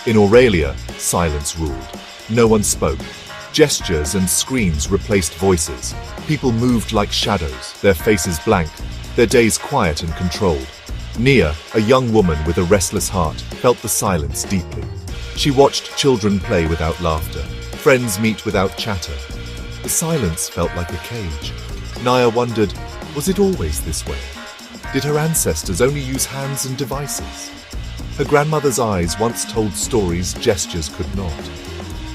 In Auralia, silence ruled. No one spoke. Gestures and screams replaced voices. People moved like shadows, their faces blank, their days quiet and controlled. Nia, a young woman with a restless heart, felt the silence deeply. She watched children play without laughter, friends meet without chatter. The silence felt like a cage. Nia wondered, was it always this way? Did her ancestors only use hands and devices? Her grandmother's eyes once told stories gestures could not.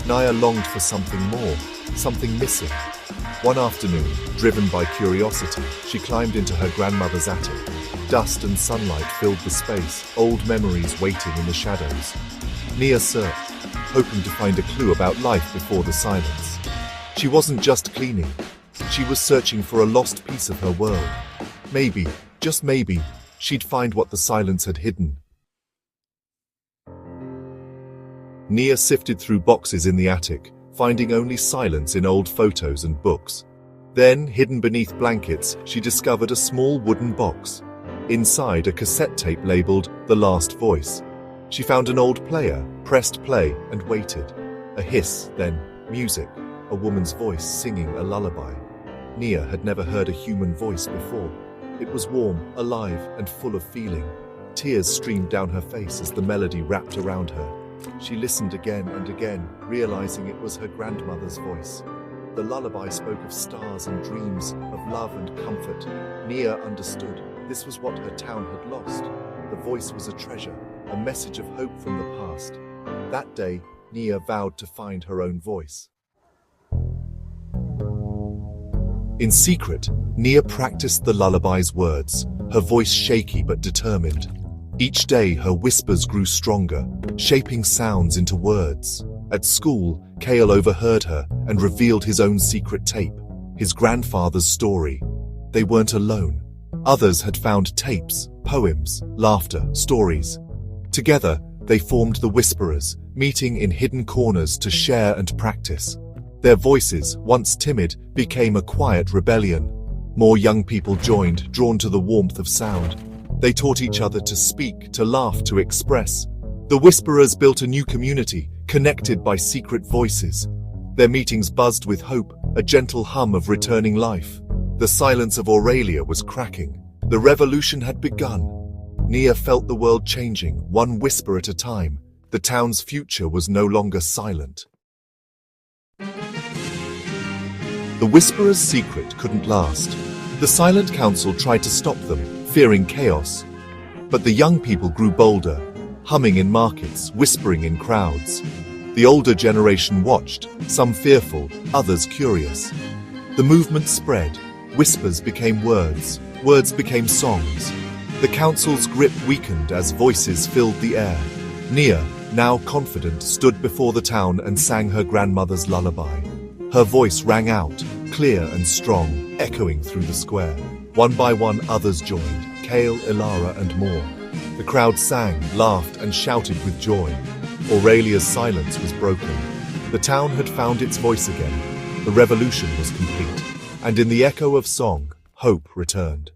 Nia longed for something more, something missing. One afternoon, driven by curiosity, she climbed into her grandmother's attic. Dust and sunlight filled the space, old memories waiting in the shadows. Nia searched, hoping to find a clue about life before the silence. She wasn't just cleaning. She was searching for a lost piece of her world. Maybe, just maybe, she'd find what the silence had hidden. Nia sifted through boxes in the attic, finding only silence in old photos and books. Then, hidden beneath blankets, she discovered a small wooden box. Inside, a cassette tape labeled The Last Voice. She found an old player, pressed play, and waited. A hiss, then music, a woman's voice singing a lullaby. Nia had never heard a human voice before. It was warm, alive, and full of feeling. Tears streamed down her face as the melody wrapped around her. She listened again and again, realizing it was her grandmother's voice. The lullaby spoke of stars and dreams, of love and comfort. Nia understood this was what her town had lost. The voice was a treasure, a message of hope from the past. That day, Nia vowed to find her own voice. In secret, Nia practiced the lullaby's words, her voice shaky but determined. Each day, her whispers grew stronger, shaping sounds into words. At school, Kale overheard her and revealed his own secret tape, his grandfather's story. They weren't alone. Others had found tapes, poems, laughter, stories. Together, they formed the Whisperers, meeting in hidden corners to share and practice. Their voices, once timid, became a quiet rebellion. More young people joined, drawn to the warmth of sound. They taught each other to speak, to laugh, to express. The Whisperers built a new community, connected by secret voices. Their meetings buzzed with hope, a gentle hum of returning life. The silence of Auralia was cracking. The revolution had begun. Nia felt the world changing, one whisper at a time. The town's future was no longer silent. The Whisperers' secret couldn't last. The Silent Council tried to stop them, fearing chaos. But the young people grew bolder, humming in markets, whispering in crowds. The older generation watched, some fearful, others curious. The movement spread. Whispers became words, words became songs. The council's grip weakened as voices filled the air. Nia, now confident, stood before the town and sang her grandmother's lullaby. Her voice rang out, clear and strong, echoing through the square. One by one, others joined, Kale, Ilara, and more. The crowd sang, laughed, and shouted with joy. Auralia's silence was broken. The town had found its voice again. The revolution was complete. And in the echo of song, hope returned.